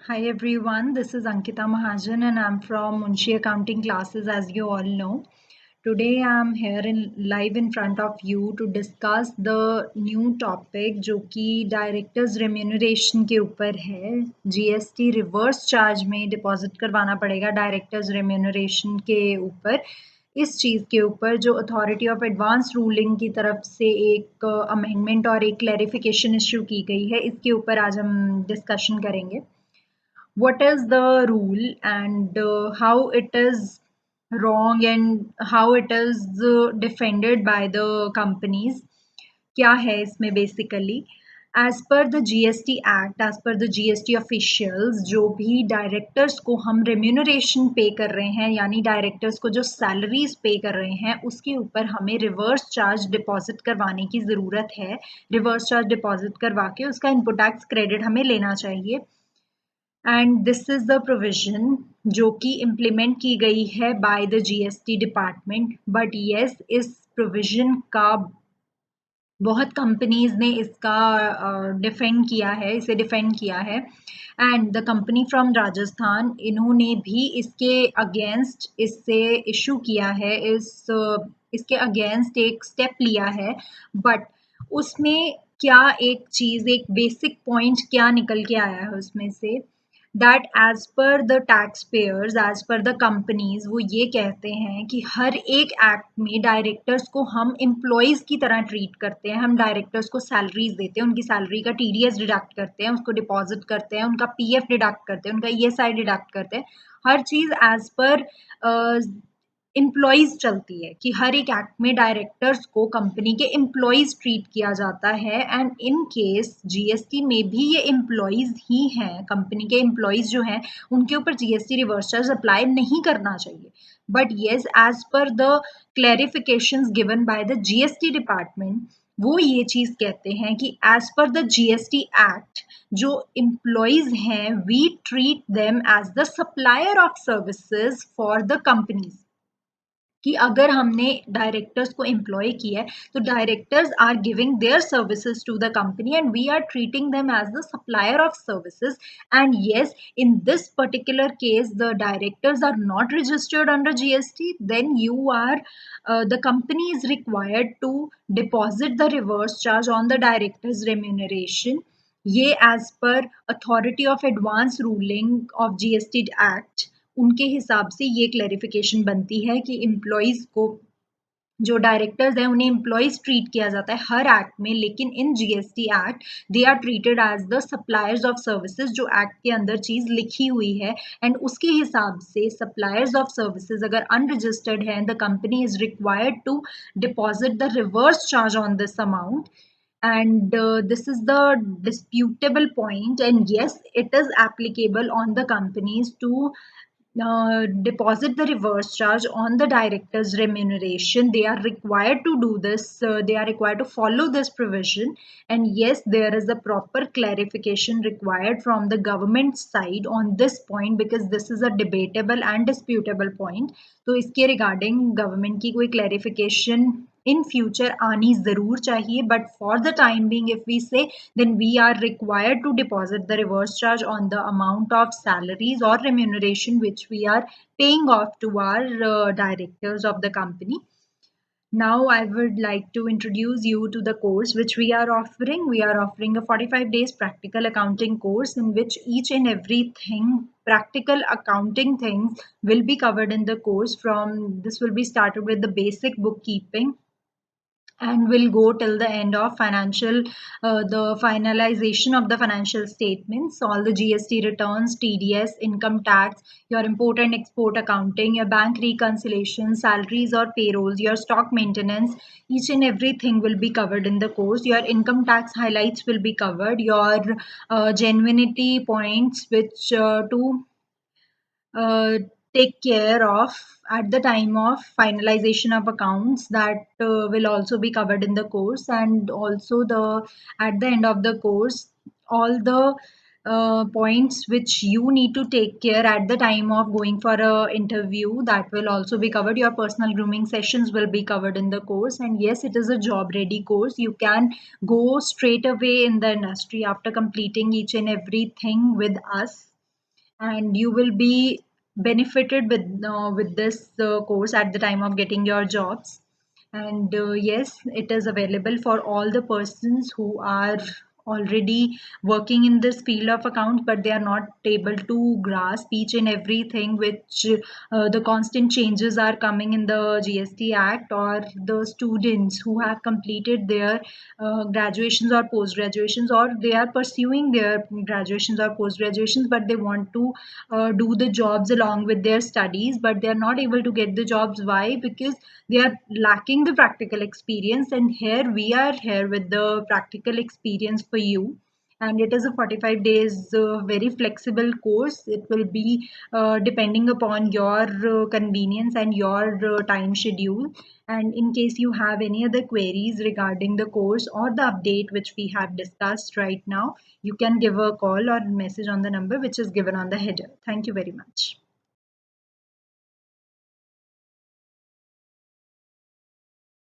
Hi everyone, this is Ankita Mahajan and I'm from Munshi Accounting Classes, as you all know. Today I'm here live in front of you to discuss the new topic जो कि directors remuneration के ऊपर है. GST reverse charge में deposit करवाना पड़ेगा directors remuneration के ऊपर. इस चीज़ के ऊपर जो अथॉरिटी ऑफ एडवांस रूलिंग की तरफ से एक अमेंडमेंट और एक क्लैरिफिकेशन इशू की गई है, इसके ऊपर आज हम डिस्कशन करेंगे. What is the rule and how it is wrong and how it is defended by the companies. क्या है इसमें basically as per the GST act, as per the GST officials, जो भी डायरेक्टर्स को हम रेम्यूनरेशन पे कर रहे हैं यानी डायरेक्टर्स को जो सैलरीज पे कर रहे हैं उसके ऊपर हमें रिवर्स चार्ज डिपॉजिट करवाने की ज़रूरत है. रिवर्स चार्ज डिपॉजिट करवा के उसका इनपुट टैक्स क्रेडिट हमें लेना चाहिए. And this is the provision जो कि इम्प्लीमेंट की गई है bye the GST department. But yes, इस प्रोविज़न का बहुत कंपनीज ने इसका डिफेंड किया है, इसे डिफेंड किया है. And the company from Rajasthan, इन्होंने भी इसके अगेंस्ट इससे इशू किया है, इसके अगेंस्ट एक स्टेप लिया है. बट उसमें क्या एक चीज़, एक बेसिक पॉइंट क्या निकल के आया है उसमें से, that as per the tax payers, as per the companies, वो ये कहते हैं कि हर एक एक्ट में डायरेक्टर्स को हम एम्प्लॉयज़ की तरह ट्रीट करते हैं. हम डायरेक्टर्स को सैलरीज देते हैं, उनकी सैलरी का टीडीएस डिडक्ट करते हैं, उसको डिपॉजिट करते हैं, उनका पीएफ डिडक्ट करते हैं, उनका ईएसआई डिडक्ट करते हैं. हर चीज़ एज पर एम्प्लॉयज़ चलती है कि हर एक एक्ट में डायरेक्टर्स को कंपनी के एम्प्लॉयज़ ट्रीट किया जाता है. एंड इन केस जीएसटी में भी ये एम्प्लॉयज़ ही हैं, कंपनी के एम्प्लॉयज़ जो हैं उनके ऊपर जीएसटी रिवर्स चार्ज अप्लाई नहीं करना चाहिए. But yes, as per the clarifications given by the GST department, वो ये चीज़ कहते हैं कि as per the GST act जो एम्प्लॉयज़ हैं, we treat them as the supplier of services for the companies. कि अगर हमने डायरेक्टर्स को एम्प्लॉय किया है तो directors are giving their services to the company and we are treating them as the supplier of services. And yes, in this particular case the directors are not registered under GST, then you are the company is required to deposit the reverse charge on the director's remuneration. ये as per authority of advance ruling of GST Act, उनके हिसाब से ये clarification बनती है कि employees को, जो डायरेक्टर्स हैं उन्हें एम्प्लॉयज़ ट्रीट किया जाता है हर एक्ट में, लेकिन in GST act they are treated as the suppliers of services, जो एक्ट के अंदर चीज़ लिखी हुई है. एंड उसके हिसाब से सप्लायर्स ऑफ सर्विसेज अगर अनरजिस्टर्ड हैं, the company is required to deposit the reverse charge on this amount. And this is the disputable point, and yes, it is applicable on the companies to deposit the reverse charge on the director's remuneration. They are required to do this, they are required to follow this provision. And yes, there is a proper clarification required from the government side on this point, because this is a debatable and disputable point. तो इसके regarding government की कोई clarification in future आनी ज़रूर चाहिए. But for the time being, if we say, then we are required to deposit the reverse charge on the amount of salaries or remuneration which we are paying off to our directors of the company. Now I would like to introduce you to the course which we are offering. We are offering a 45 days practical accounting course in which each and everything, practical accounting things, will be covered in the course. From this will be started with the basic bookkeeping and will go till the end of the finalization of the financial statements, all the GST returns, TDS, income tax, your import and export accounting, your bank reconciliation, salaries or payrolls, your stock maintenance. Each and everything will be covered in the course. Your income tax highlights will be covered, your genuinity points which to uh, take care of at the time of finalization of accounts, that will also be covered in the course. And also the at the end of the course, all the points which you need to take care at the time of going for a interview, that will also be covered. Your personal grooming sessions will be covered in the course. And yes, it is a job ready course. You can go straight away in the industry after completing each and everything with us. and you will be benefited with this course at the time of getting your jobs. And yes, it is available for all the persons who are already working in this field of accounts, but they are not able to grasp each and everything which the constant changes are coming in the GST Act, or the students who have completed their graduations or post graduations, or they are pursuing their graduations or post graduations, but they want to do the jobs along with their studies, but they are not able to get the jobs. Why? Because they are lacking the practical experience, and here we are here with the practical experience for you. And it is a 45 days very flexible course. It will be depending upon your convenience and your time schedule. And in case you have any other queries regarding the course or the update which we have discussed right now, you can give a call or message on the number which is given on the header. Thank you very much.